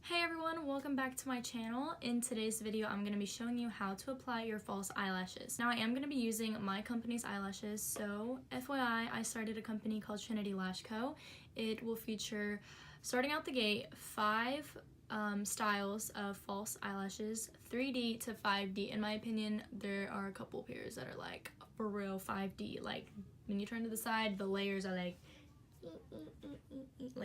Hey everyone, welcome back to my channel. In today's video, I'm going to be showing you how to apply your false eyelashes. Now I am going to be using my company's eyelashes, so FYI, I started a company called Trinity Lash Co. It will feature, starting out the gate, 5 styles of false eyelashes, 3D to 5D. In my opinion, there are a couple pairs that are like, for real, 5D. Like, when you turn to the side, the layers are like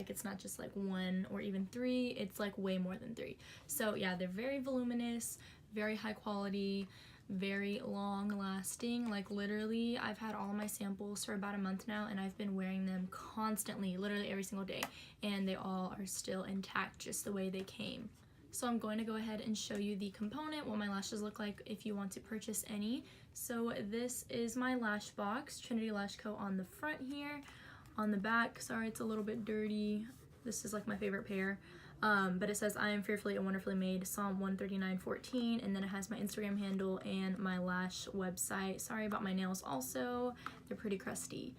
it's not just like 1 or even 3, it's like way more than 3. So yeah, they're very voluminous, very high quality, very long lasting. Like literally, I've had all my samples for about a month now and I've been wearing them constantly, literally every single day, and they all are still intact just the way they came. So I'm going to go ahead and show you the component, what my lashes look like if you want to purchase any. So this is my lash box, Trinity Lash Co. on the front here. On the back, sorry it's a little bit dirty, this is like my favorite pair, but it says I am fearfully and wonderfully made, Psalm 139:14, and then it has my Instagram handle and my lash website. Sorry about my nails also, they're pretty crusty.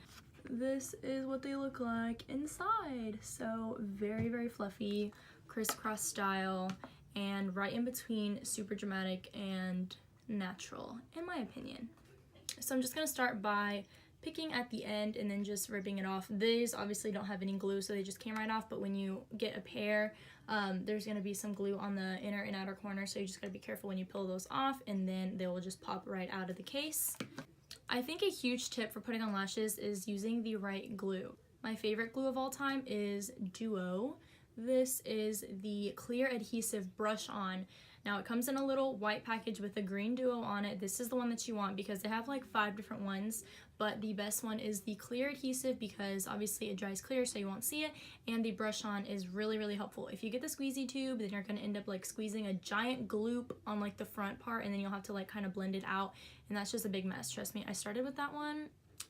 This is what they look like inside. So very fluffy, crisscross style, and right in between super dramatic and natural in my opinion. So I'm just gonna start by picking at the end and then just ripping it off. These obviously don't have any glue, so they just came right off, but when you get a pair, there's gonna be some glue on the inner and outer corner, so you just gotta be careful when you peel those off, and then they will just pop right out of the case. I think a huge tip for putting on lashes is using the right glue. My favorite glue of all time is Duo. This is the clear adhesive brush on. Now it comes in a little white package with a green Duo on it. This is the one that you want because they have like 5 different ones, but the best one is the clear adhesive because obviously it dries clear so you won't see it, and the brush on is really helpful. If you get the squeezy tube, then you're gonna end up like squeezing a giant gloop on like the front part, and then you'll have to like kind of blend it out, and that's just a big mess. Trust me, I started with that one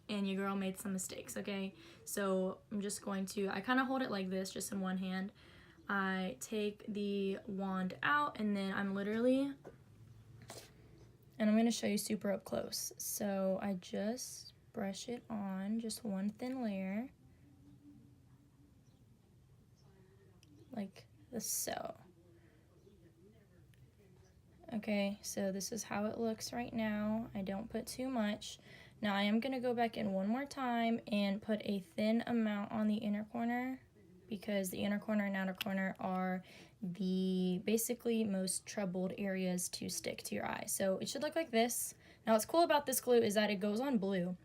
and your girl made some mistakes, okay? So I'm just going to, I kind of hold it like this just in one hand. I take the wand out and then I'm literally, and I'm going to show you super up close. So I just brush it on, just one thin layer, like so. Okay, so this is how it looks right now. I don't put too much. Now I am going to go back in one more time and put a thin amount on the inner corner, because the inner corner and outer corner are the basically most troubled areas to stick to your eye. So it should look like this. Now what's cool about this glue is that it goes on blue,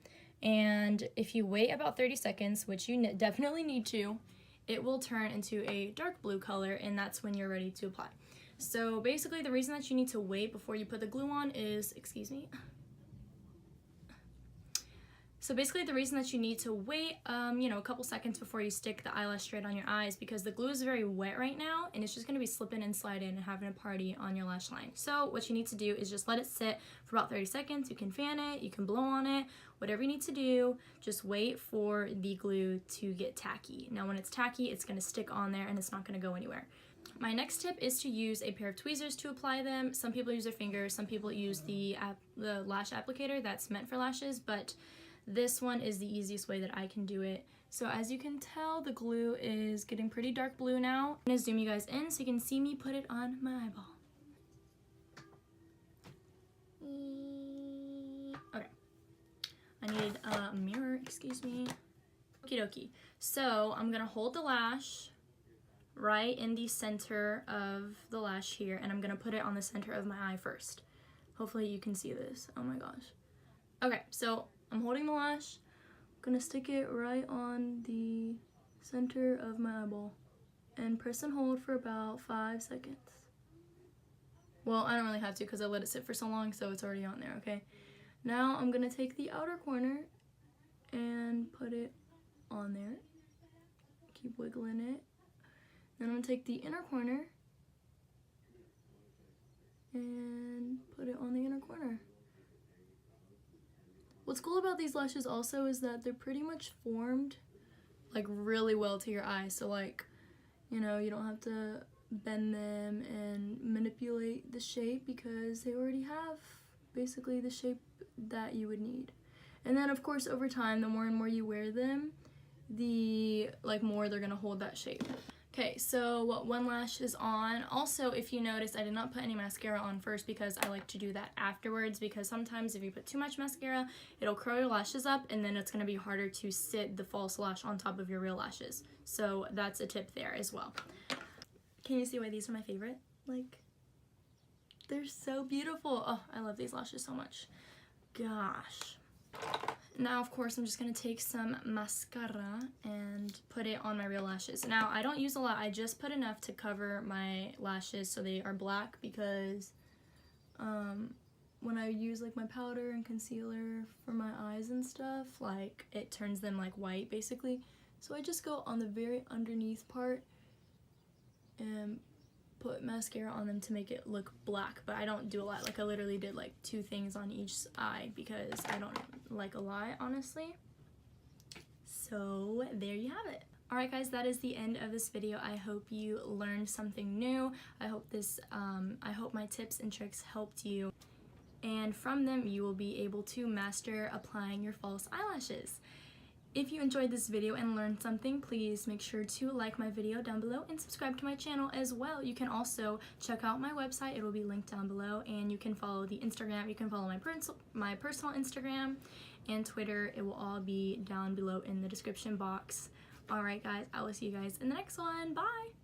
and if you wait about 30 seconds, which you definitely need to, it will turn into a dark blue color, and that's when you're ready to apply. So basically the reason that you need to wait before you put the glue on is, excuse me, so basically the reason that you need to wait, a couple seconds before you stick the eyelash straight on your eyes, because the glue is very wet right now and it's just going to be slipping and sliding and having a party on your lash line. So what you need to do is just let it sit for about 30 seconds. You can fan it, you can blow on it, whatever you need to do. Just wait for the glue to get tacky. Now when it's tacky, it's going to stick on there and it's not going to go anywhere. My next tip is to use a pair of tweezers to apply them. Some people use their fingers, some people use the lash applicator that's meant for lashes, but this one is the easiest way that I can do it. So as you can tell, the glue is getting pretty dark blue now. I'm gonna zoom you guys in so you can see me put it on my eyeball. Okay. I needed a mirror, excuse me. Okie dokie. So I'm gonna hold the lash right in the center of the lash here, and I'm gonna put it on the center of my eye first. Hopefully you can see this. Oh my gosh. Okay, so I'm holding the lash, I'm gonna stick it right on the center of my eyeball and press and hold for about 5 seconds. Well, I don't really have to because I let it sit for so long, so it's already on there, okay? Now I'm gonna take the outer corner and put it on there. Keep wiggling it. Then I'm gonna take the inner corner and put it on the inner corner. What's cool about these lashes also is that they're pretty much formed like really well to your eye. So like, you don't have to bend them and manipulate the shape because they already have basically the shape that you would need. And then of course over time, the more and more you wear them, the more they're gonna hold that shape. Okay, so one lash is on. Also, if you notice, I did not put any mascara on first because I like to do that afterwards, because sometimes if you put too much mascara, it'll curl your lashes up and then it's going to be harder to sit the false lash on top of your real lashes. So that's a tip there as well. Can you see why these are my favorite? Like, they're so beautiful. Oh, I love these lashes so much. Gosh. Now, of course, I'm just going to take some mascara and put it on my real lashes. Now, I don't use a lot. I just put enough to cover my lashes so they are black, because when I use like my powder and concealer for my eyes and stuff, like it turns them like white basically. So I just go on the very underneath part and put mascara on them to make it look black, but I don't do a lot. Like I literally did like 2 things on each eye because I don't like a lot, honestly. So there you have it. Alright guys, that is the end of this video. I hope you learned something new. I hope my tips and tricks helped you, and from them you will be able to master applying your false eyelashes. If you enjoyed this video and learned something, please make sure to like my video down below and subscribe to my channel as well. You can also check out my website. It will be linked down below, and you can follow the Instagram. You can follow my personal Instagram and Twitter. It will all be down below in the description box. Alright guys, I will see you guys in the next one. Bye!